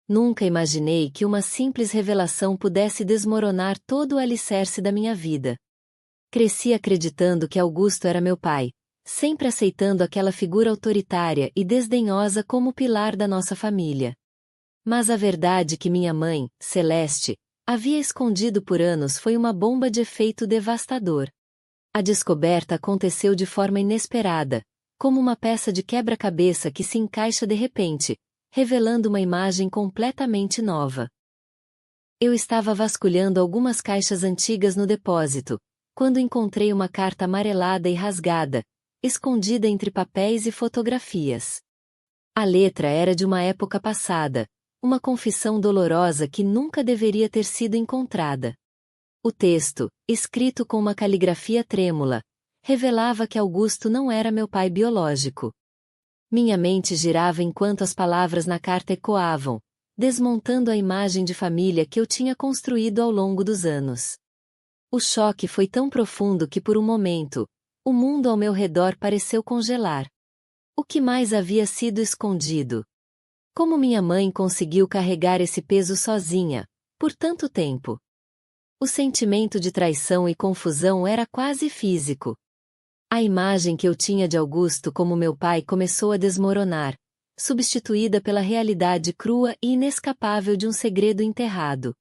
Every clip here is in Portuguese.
Nunca imaginei que uma simples revelação pudesse desmoronar todo o alicerce da minha vida. Cresci acreditando que Augusto era meu pai, sempre aceitando aquela figura autoritária e desdenhosa como pilar da nossa família. Mas a verdade que minha mãe, Celeste, havia escondido por anos foi uma bomba de efeito devastador. A descoberta aconteceu de forma inesperada, como uma peça de quebra-cabeça que se encaixa de repente, revelando uma imagem completamente nova. Eu estava vasculhando algumas caixas antigas no depósito, quando encontrei uma carta amarelada e rasgada, escondida entre papéis e fotografias. A letra era de uma época passada, uma confissão dolorosa que nunca deveria ter sido encontrada. O texto, escrito com uma caligrafia trêmula, revelava que Augusto não era meu pai biológico. Minha mente girava enquanto as palavras na carta ecoavam, desmontando a imagem de família que eu tinha construído ao longo dos anos. O choque foi tão profundo que por um momento, o mundo ao meu redor pareceu congelar. O que mais havia sido escondido? Como minha mãe conseguiu carregar esse peso sozinha, por tanto tempo? O sentimento de traição e confusão era quase físico. A imagem que eu tinha de Augusto como meu pai começou a desmoronar, substituída pela realidade crua e inescapável de um segredo enterrado.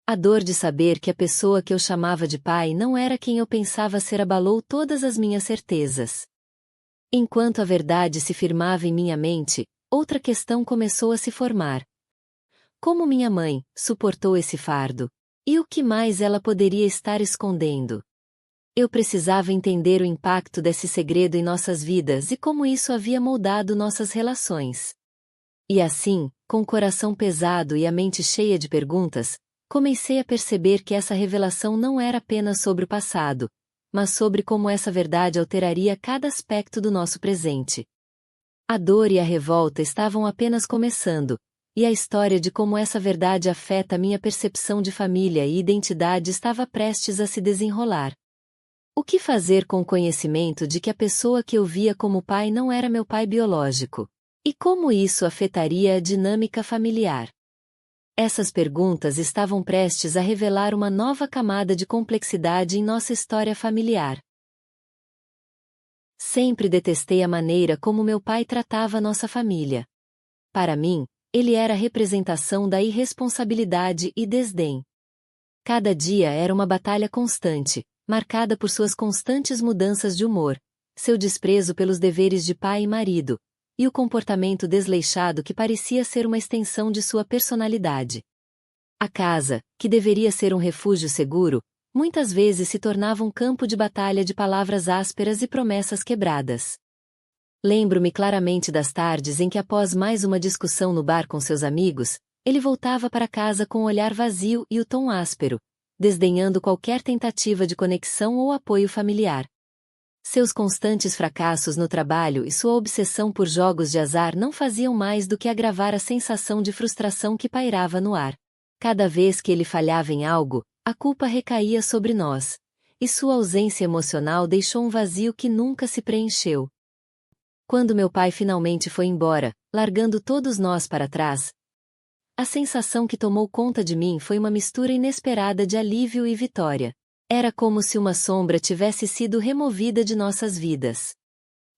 A dor de saber que a pessoa que eu chamava de pai não era quem eu pensava ser abalou todas as minhas certezas. Enquanto a verdade se firmava em minha mente, outra questão começou a se formar. Como minha mãe suportou esse fardo? E o que mais ela poderia estar escondendo? Eu precisava entender o impacto desse segredo em nossas vidas e como isso havia moldado nossas relações. E assim, com o coração pesado e a mente cheia de perguntas, comecei a perceber que essa revelação não era apenas sobre o passado, mas sobre como essa verdade alteraria cada aspecto do nosso presente. A dor e a revolta estavam apenas começando, e a história de como essa verdade afeta minha percepção de família e identidade estava prestes a se desenrolar. O que fazer com o conhecimento de que a pessoa que eu via como pai não era meu pai biológico? E como isso afetaria a dinâmica familiar? Essas perguntas estavam prestes a revelar uma nova camada de complexidade em nossa história familiar. Sempre detestei a maneira como meu pai tratava nossa família. Para mim, ele era a representação da irresponsabilidade e desdém. Cada dia era uma batalha constante, marcada por suas constantes mudanças de humor, seu desprezo pelos deveres de pai e marido, e o comportamento desleixado que parecia ser uma extensão de sua personalidade. A casa, que deveria ser um refúgio seguro, muitas vezes se tornava um campo de batalha de palavras ásperas e promessas quebradas. Lembro-me claramente das tardes em que, após mais uma discussão no bar com seus amigos, ele voltava para casa com o olhar vazio e o tom áspero, desdenhando qualquer tentativa de conexão ou apoio familiar. Seus constantes fracassos no trabalho e sua obsessão por jogos de azar não faziam mais do que agravar a sensação de frustração que pairava no ar. Cada vez que ele falhava em algo, a culpa recaía sobre nós, e sua ausência emocional deixou um vazio que nunca se preencheu. Quando meu pai finalmente foi embora, largando todos nós para trás, a sensação que tomou conta de mim foi uma mistura inesperada de alívio e vitória. Era como se uma sombra tivesse sido removida de nossas vidas.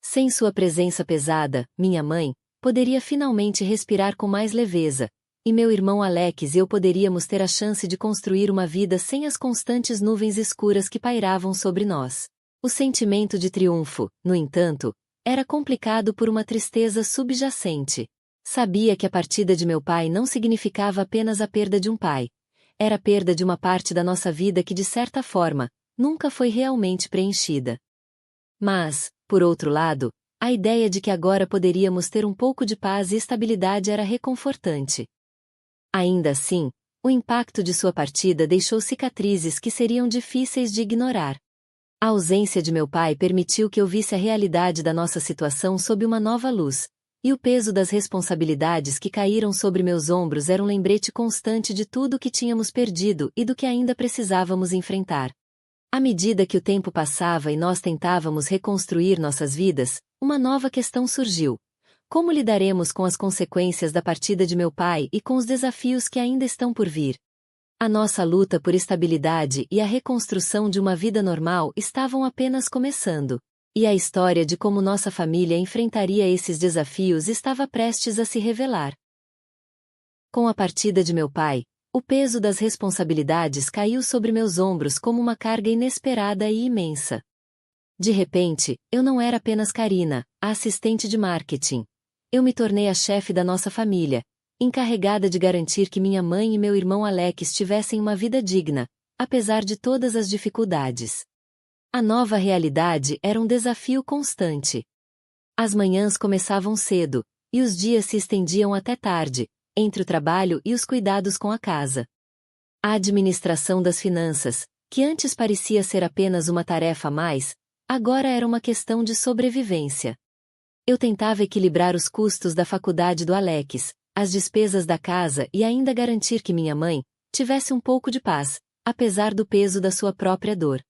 Sem sua presença pesada, minha mãe poderia finalmente respirar com mais leveza, e meu irmão Alex e eu poderíamos ter a chance de construir uma vida sem as constantes nuvens escuras que pairavam sobre nós. O sentimento de triunfo, no entanto, era complicado por uma tristeza subjacente. Sabia que a partida de meu pai não significava apenas a perda de um pai. Era a perda de uma parte da nossa vida que, de certa forma, nunca foi realmente preenchida. Mas, por outro lado, a ideia de que agora poderíamos ter um pouco de paz e estabilidade era reconfortante. Ainda assim, o impacto de sua partida deixou cicatrizes que seriam difíceis de ignorar. A ausência de meu pai permitiu que eu visse a realidade da nossa situação sob uma nova luz, e o peso das responsabilidades que caíram sobre meus ombros era um lembrete constante de tudo o que tínhamos perdido e do que ainda precisávamos enfrentar. À medida que o tempo passava e nós tentávamos reconstruir nossas vidas, uma nova questão surgiu. Como lidaremos com as consequências da partida de meu pai e com os desafios que ainda estão por vir? A nossa luta por estabilidade e a reconstrução de uma vida normal estavam apenas começando. E a história de como nossa família enfrentaria esses desafios estava prestes a se revelar. Com a partida de meu pai, o peso das responsabilidades caiu sobre meus ombros como uma carga inesperada e imensa. De repente, eu não era apenas Karina, a assistente de marketing. Eu me tornei a chefe da nossa família, encarregada de garantir que minha mãe e meu irmão Alex tivessem uma vida digna, apesar de todas as dificuldades. A nova realidade era um desafio constante. As manhãs começavam cedo, e os dias se estendiam até tarde, entre o trabalho e os cuidados com a casa. A administração das finanças, que antes parecia ser apenas uma tarefa a mais, agora era uma questão de sobrevivência. Eu tentava equilibrar os custos da faculdade do Alex, as despesas da casa e ainda garantir que minha mãe tivesse um pouco de paz, apesar do peso da sua própria dor.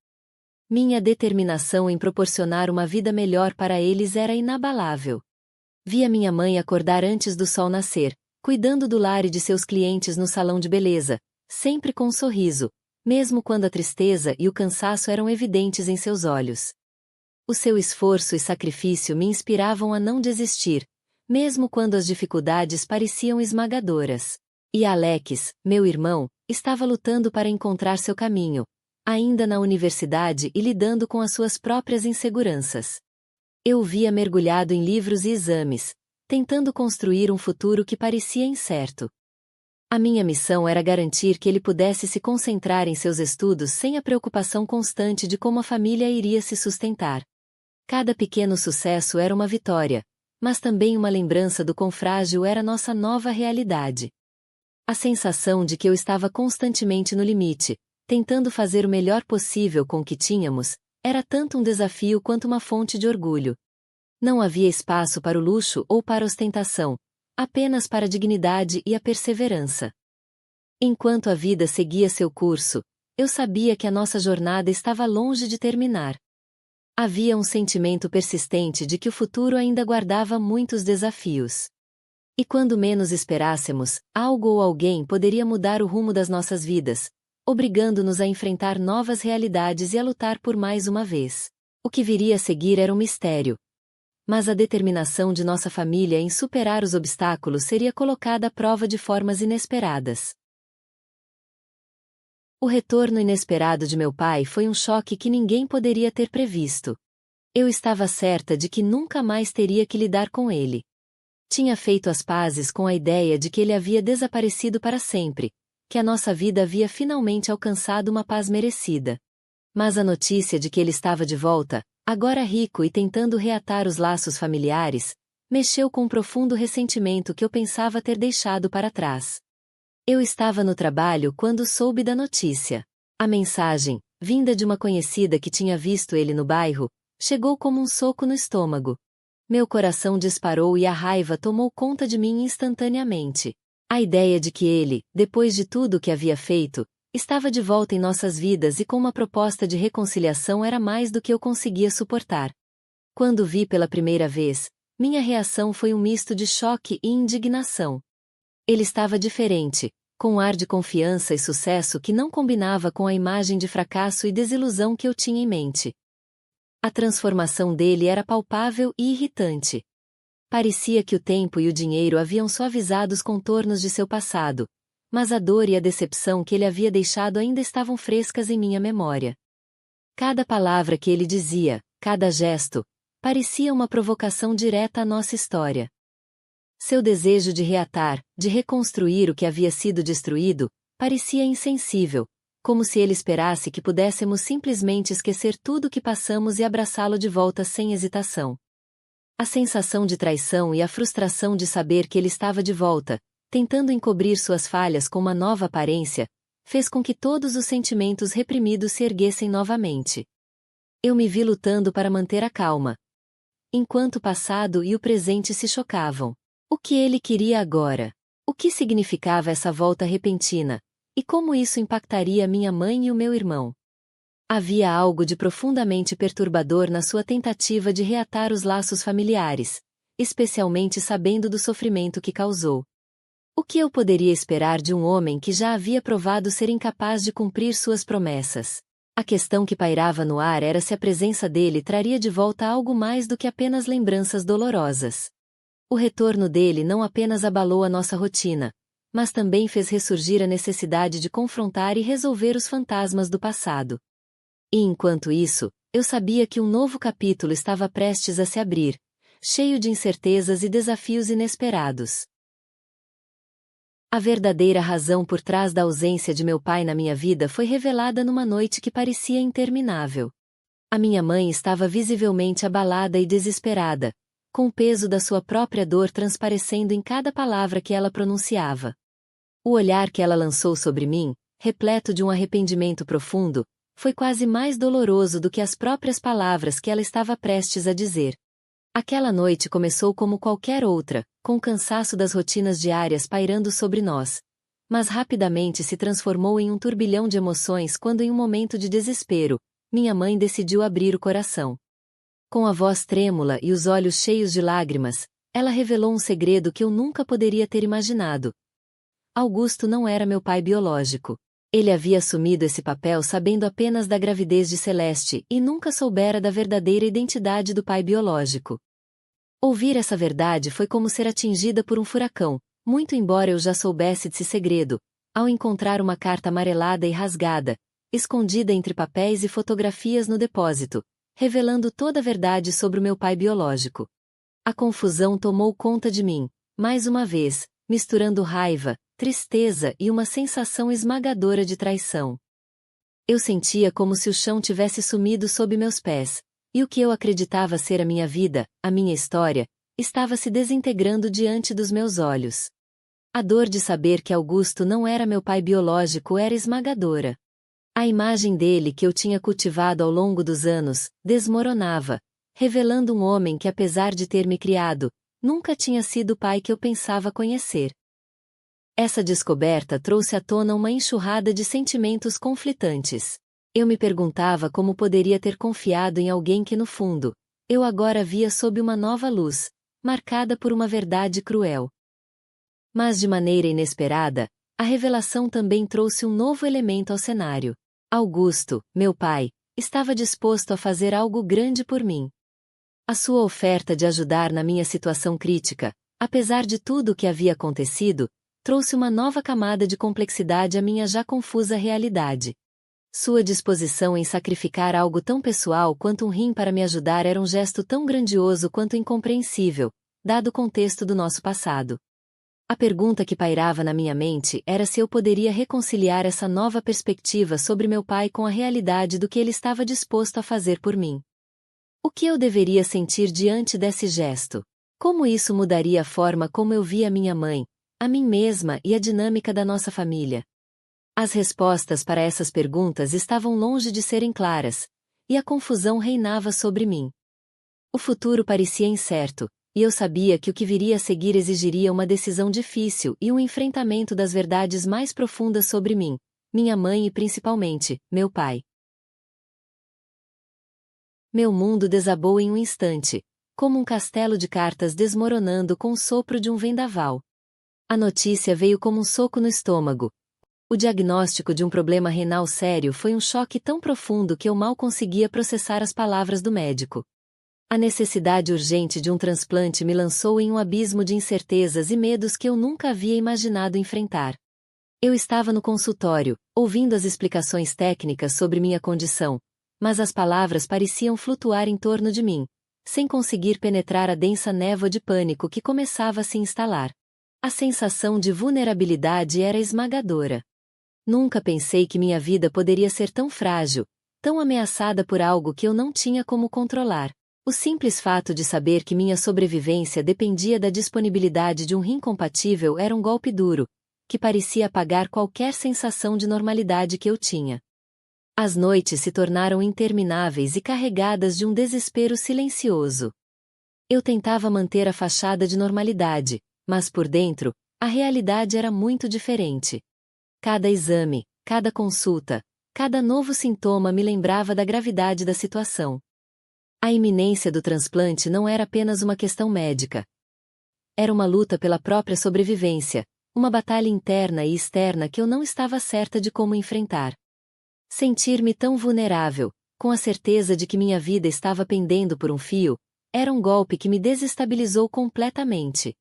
Minha determinação em proporcionar uma vida melhor para eles era inabalável. Via minha mãe acordar antes do sol nascer, cuidando do lar e de seus clientes no salão de beleza, sempre com um sorriso, mesmo quando a tristeza e o cansaço eram evidentes em seus olhos. O seu esforço e sacrifício me inspiravam a não desistir, mesmo quando as dificuldades pareciam esmagadoras. E Alex, meu irmão, estava lutando para encontrar seu caminho, ainda na universidade e lidando com as suas próprias inseguranças. Eu o via mergulhado em livros e exames, tentando construir um futuro que parecia incerto. A minha missão era garantir que ele pudesse se concentrar em seus estudos sem a preocupação constante de como a família iria se sustentar. Cada pequeno sucesso era uma vitória, mas também uma lembrança do quão frágil era nossa nova realidade. A sensação de que eu estava constantemente no limite, tentando fazer o melhor possível com o que tínhamos, era tanto um desafio quanto uma fonte de orgulho. Não havia espaço para o luxo ou para a ostentação, apenas para a dignidade e a perseverança. Enquanto a vida seguia seu curso, eu sabia que a nossa jornada estava longe de terminar. Havia um sentimento persistente de que o futuro ainda guardava muitos desafios. E quando menos esperássemos, algo ou alguém poderia mudar o rumo das nossas vidas, obrigando-nos a enfrentar novas realidades e a lutar por mais uma vez. O que viria a seguir era um mistério. Mas a determinação de nossa família em superar os obstáculos seria colocada à prova de formas inesperadas. O retorno inesperado de meu pai foi um choque que ninguém poderia ter previsto. Eu estava certa de que nunca mais teria que lidar com ele. Tinha feito as pazes com a ideia de que ele havia desaparecido para sempre, que a nossa vida havia finalmente alcançado uma paz merecida. Mas a notícia de que ele estava de volta, agora rico e tentando reatar os laços familiares, mexeu com um profundo ressentimento que eu pensava ter deixado para trás. Eu estava no trabalho quando soube da notícia. A mensagem, vinda de uma conhecida que tinha visto ele no bairro, chegou como um soco no estômago. Meu coração disparou e a raiva tomou conta de mim instantaneamente. A ideia de que ele, depois de tudo o que havia feito, estava de volta em nossas vidas e com uma proposta de reconciliação era mais do que eu conseguia suportar. Quando o vi pela primeira vez, minha reação foi um misto de choque e indignação. Ele estava diferente, com um ar de confiança e sucesso que não combinava com a imagem de fracasso e desilusão que eu tinha em mente. A transformação dele era palpável e irritante. Parecia que o tempo e o dinheiro haviam suavizado os contornos de seu passado, mas a dor e a decepção que ele havia deixado ainda estavam frescas em minha memória. Cada palavra que ele dizia, cada gesto, parecia uma provocação direta à nossa história. Seu desejo de reatar, de reconstruir o que havia sido destruído, parecia insensível, como se ele esperasse que pudéssemos simplesmente esquecer tudo o que passamos e abraçá-lo de volta sem hesitação. A sensação de traição e a frustração de saber que ele estava de volta, tentando encobrir suas falhas com uma nova aparência, fez com que todos os sentimentos reprimidos se erguessem novamente. Eu me vi lutando para manter a calma, enquanto o passado e o presente se chocavam. O que ele queria agora? O que significava essa volta repentina? E como isso impactaria minha mãe e o meu irmão? Havia algo de profundamente perturbador na sua tentativa de reatar os laços familiares, especialmente sabendo do sofrimento que causou. O que eu poderia esperar de um homem que já havia provado ser incapaz de cumprir suas promessas? A questão que pairava no ar era se a presença dele traria de volta algo mais do que apenas lembranças dolorosas. O retorno dele não apenas abalou a nossa rotina, mas também fez ressurgir a necessidade de confrontar e resolver os fantasmas do passado. E enquanto isso, eu sabia que um novo capítulo estava prestes a se abrir, cheio de incertezas e desafios inesperados. A verdadeira razão por trás da ausência de meu pai na minha vida foi revelada numa noite que parecia interminável. A minha mãe estava visivelmente abalada e desesperada, com o peso da sua própria dor transparecendo em cada palavra que ela pronunciava. O olhar que ela lançou sobre mim, repleto de um arrependimento profundo, foi quase mais doloroso do que as próprias palavras que ela estava prestes a dizer. Aquela noite começou como qualquer outra, com o cansaço das rotinas diárias pairando sobre nós. Mas rapidamente se transformou em um turbilhão de emoções quando, em um momento de desespero, minha mãe decidiu abrir o coração. Com a voz trêmula e os olhos cheios de lágrimas, ela revelou um segredo que eu nunca poderia ter imaginado. Augusto não era meu pai biológico. Ele havia assumido esse papel sabendo apenas da gravidez de Celeste e nunca soubera da verdadeira identidade do pai biológico. Ouvir essa verdade foi como ser atingida por um furacão, muito embora eu já soubesse desse segredo, ao encontrar uma carta amarelada e rasgada, escondida entre papéis e fotografias no depósito, revelando toda a verdade sobre o meu pai biológico. A confusão tomou conta de mim, mais uma vez, misturando raiva, tristeza e uma sensação esmagadora de traição. Eu sentia como se o chão tivesse sumido sob meus pés, e o que eu acreditava ser a minha vida, a minha história, estava se desintegrando diante dos meus olhos. A dor de saber que Augusto não era meu pai biológico era esmagadora. A imagem dele que eu tinha cultivado ao longo dos anos, desmoronava, revelando um homem que, apesar de ter me criado, nunca tinha sido o pai que eu pensava conhecer. Essa descoberta trouxe à tona uma enxurrada de sentimentos conflitantes. Eu me perguntava como poderia ter confiado em alguém que, no fundo, eu agora via sob uma nova luz, marcada por uma verdade cruel. Mas de maneira inesperada, a revelação também trouxe um novo elemento ao cenário. Augusto, meu pai, estava disposto a fazer algo grande por mim. A sua oferta de ajudar na minha situação crítica, apesar de tudo o que havia acontecido, trouxe uma nova camada de complexidade à minha já confusa realidade. Sua disposição em sacrificar algo tão pessoal quanto um rim para me ajudar era um gesto tão grandioso quanto incompreensível, dado o contexto do nosso passado. A pergunta que pairava na minha mente era se eu poderia reconciliar essa nova perspectiva sobre meu pai com a realidade do que ele estava disposto a fazer por mim. O que eu deveria sentir diante desse gesto? Como isso mudaria a forma como eu via minha mãe, a mim mesma e a dinâmica da nossa família? As respostas para essas perguntas estavam longe de serem claras, e a confusão reinava sobre mim. O futuro parecia incerto, e eu sabia que o que viria a seguir exigiria uma decisão difícil e um enfrentamento das verdades mais profundas sobre mim, minha mãe e principalmente, meu pai. Meu mundo desabou em um instante, como um castelo de cartas desmoronando com o sopro de um vendaval. A notícia veio como um soco no estômago. O diagnóstico de um problema renal sério foi um choque tão profundo que eu mal conseguia processar as palavras do médico. A necessidade urgente de um transplante me lançou em um abismo de incertezas e medos que eu nunca havia imaginado enfrentar. Eu estava no consultório, ouvindo as explicações técnicas sobre minha condição, mas as palavras pareciam flutuar em torno de mim, sem conseguir penetrar a densa névoa de pânico que começava a se instalar. A sensação de vulnerabilidade era esmagadora. Nunca pensei que minha vida poderia ser tão frágil, tão ameaçada por algo que eu não tinha como controlar. O simples fato de saber que minha sobrevivência dependia da disponibilidade de um rim compatível era um golpe duro, que parecia apagar qualquer sensação de normalidade que eu tinha. As noites se tornaram intermináveis e carregadas de um desespero silencioso. Eu tentava manter a fachada de normalidade, mas por dentro, a realidade era muito diferente. Cada exame, cada consulta, cada novo sintoma me lembrava da gravidade da situação. A iminência do transplante não era apenas uma questão médica. Era uma luta pela própria sobrevivência, uma batalha interna e externa que eu não estava certa de como enfrentar. Sentir-me tão vulnerável, com a certeza de que minha vida estava pendendo por um fio, era um golpe que me desestabilizou completamente.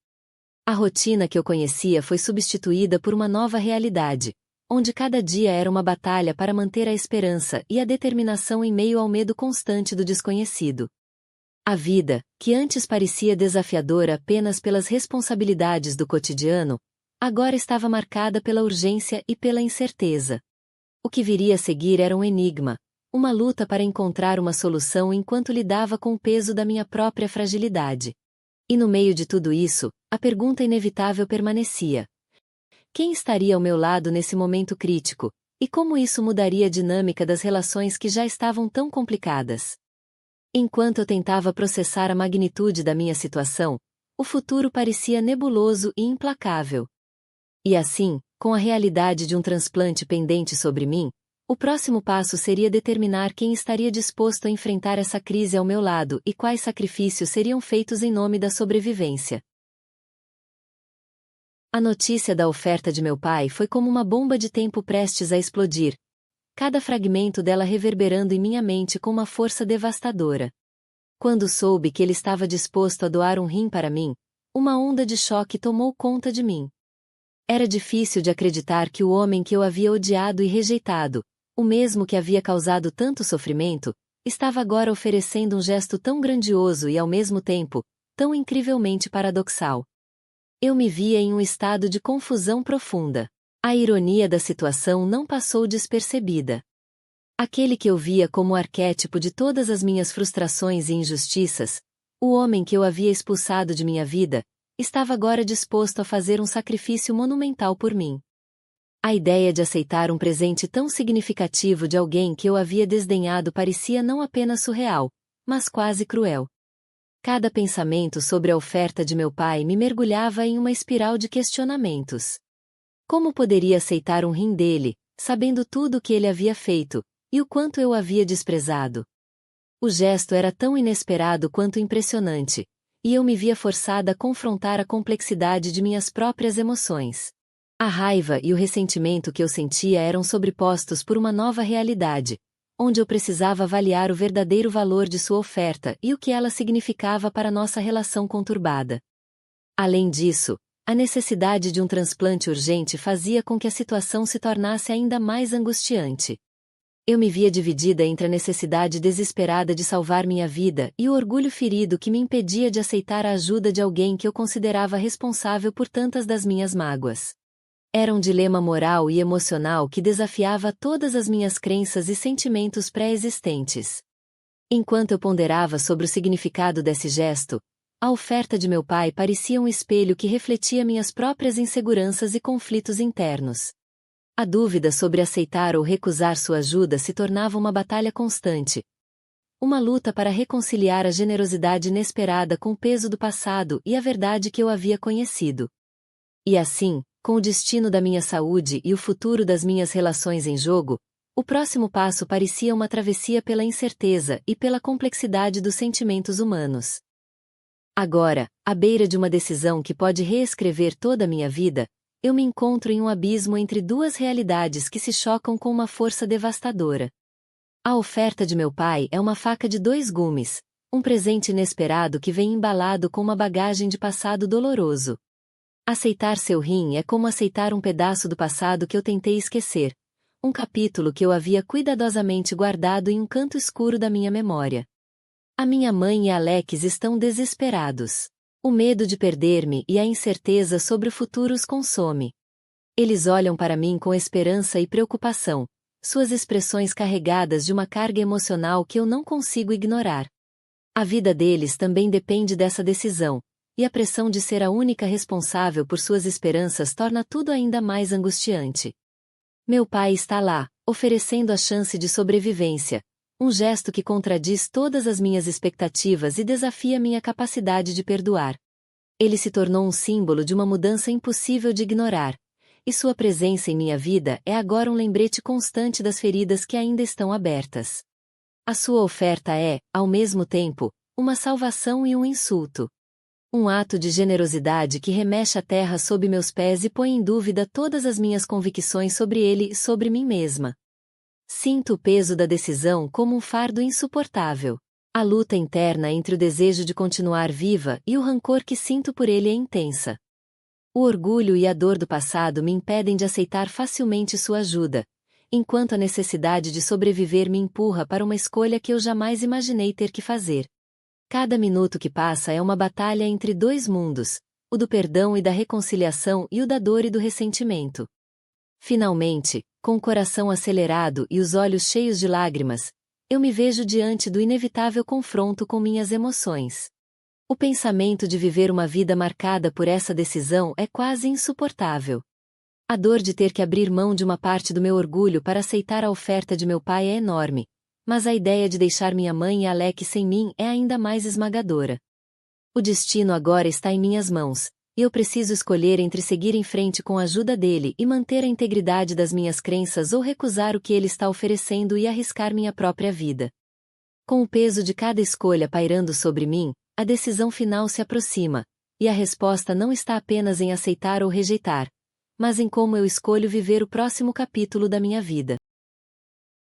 A rotina que eu conhecia foi substituída por uma nova realidade, onde cada dia era uma batalha para manter a esperança e a determinação em meio ao medo constante do desconhecido. A vida, que antes parecia desafiadora apenas pelas responsabilidades do cotidiano, agora estava marcada pela urgência e pela incerteza. O que viria a seguir era um enigma, uma luta para encontrar uma solução enquanto lidava com o peso da minha própria fragilidade. E no meio de tudo isso, a pergunta inevitável permanecia: quem estaria ao meu lado nesse momento crítico, e como isso mudaria a dinâmica das relações que já estavam tão complicadas? Enquanto eu tentava processar a magnitude da minha situação, o futuro parecia nebuloso e implacável. E assim, com a realidade de um transplante pendente sobre mim, o próximo passo seria determinar quem estaria disposto a enfrentar essa crise ao meu lado e quais sacrifícios seriam feitos em nome da sobrevivência. A notícia da oferta de meu pai foi como uma bomba de tempo prestes a explodir, cada fragmento dela reverberando em minha mente com uma força devastadora. Quando soube que ele estava disposto a doar um rim para mim, uma onda de choque tomou conta de mim. Era difícil de acreditar que o homem que eu havia odiado e rejeitado, o mesmo que havia causado tanto sofrimento, estava agora oferecendo um gesto tão grandioso e ao mesmo tempo, tão incrivelmente paradoxal. Eu me via em um estado de confusão profunda. A ironia da situação não passou despercebida. Aquele que eu via como o arquétipo de todas as minhas frustrações e injustiças, o homem que eu havia expulsado de minha vida, estava agora disposto a fazer um sacrifício monumental por mim. A ideia de aceitar um presente tão significativo de alguém que eu havia desdenhado parecia não apenas surreal, mas quase cruel. Cada pensamento sobre a oferta de meu pai me mergulhava em uma espiral de questionamentos. Como poderia aceitar um rim dele, sabendo tudo o que ele havia feito, e o quanto eu havia desprezado? O gesto era tão inesperado quanto impressionante, e eu me via forçada a confrontar a complexidade de minhas próprias emoções. A raiva e o ressentimento que eu sentia eram sobrepostos por uma nova realidade, onde eu precisava avaliar o verdadeiro valor de sua oferta e o que ela significava para nossa relação conturbada. Além disso, a necessidade de um transplante urgente fazia com que a situação se tornasse ainda mais angustiante. Eu me via dividida entre a necessidade desesperada de salvar minha vida e o orgulho ferido que me impedia de aceitar a ajuda de alguém que eu considerava responsável por tantas das minhas mágoas. Era um dilema moral e emocional que desafiava todas as minhas crenças e sentimentos pré-existentes. Enquanto eu ponderava sobre o significado desse gesto, a oferta de meu pai parecia um espelho que refletia minhas próprias inseguranças e conflitos internos. A dúvida sobre aceitar ou recusar sua ajuda se tornava uma batalha constante. Uma luta para reconciliar a generosidade inesperada com o peso do passado e a verdade que eu havia conhecido. E assim, com o destino da minha saúde e o futuro das minhas relações em jogo, o próximo passo parecia uma travessia pela incerteza e pela complexidade dos sentimentos humanos. Agora, à beira de uma decisão que pode reescrever toda a minha vida, eu me encontro em um abismo entre duas realidades que se chocam com uma força devastadora. A oferta de meu pai é uma faca de dois gumes, um presente inesperado que vem embalado com uma bagagem de passado doloroso. Aceitar seu rim é como aceitar um pedaço do passado que eu tentei esquecer, um capítulo que eu havia cuidadosamente guardado em um canto escuro da minha memória. A minha mãe e Alex estão desesperados. O medo de perder-me e a incerteza sobre o futuro os consome. Eles olham para mim com esperança e preocupação, suas expressões carregadas de uma carga emocional que eu não consigo ignorar. A vida deles também depende dessa decisão, e a pressão de ser a única responsável por suas esperanças torna tudo ainda mais angustiante. Meu pai está lá, oferecendo a chance de sobrevivência, um gesto que contradiz todas as minhas expectativas e desafia minha capacidade de perdoar. Ele se tornou um símbolo de uma mudança impossível de ignorar, e sua presença em minha vida é agora um lembrete constante das feridas que ainda estão abertas. A sua oferta é, ao mesmo tempo, uma salvação e um insulto. Um ato de generosidade que remexe a terra sob meus pés e põe em dúvida todas as minhas convicções sobre ele e sobre mim mesma. Sinto o peso da decisão como um fardo insuportável. A luta interna entre o desejo de continuar viva e o rancor que sinto por ele é intensa. O orgulho e a dor do passado me impedem de aceitar facilmente sua ajuda, enquanto a necessidade de sobreviver me empurra para uma escolha que eu jamais imaginei ter que fazer. Cada minuto que passa é uma batalha entre dois mundos, o do perdão e da reconciliação e o da dor e do ressentimento. Finalmente, com o coração acelerado e os olhos cheios de lágrimas, eu me vejo diante do inevitável confronto com minhas emoções. O pensamento de viver uma vida marcada por essa decisão é quase insuportável. A dor de ter que abrir mão de uma parte do meu orgulho para aceitar a oferta de meu pai é enorme, mas a ideia de deixar minha mãe e Alec sem mim é ainda mais esmagadora. O destino agora está em minhas mãos, e eu preciso escolher entre seguir em frente com a ajuda dele e manter a integridade das minhas crenças ou recusar o que ele está oferecendo e arriscar minha própria vida. Com o peso de cada escolha pairando sobre mim, a decisão final se aproxima, e a resposta não está apenas em aceitar ou rejeitar, mas em como eu escolho viver o próximo capítulo da minha vida.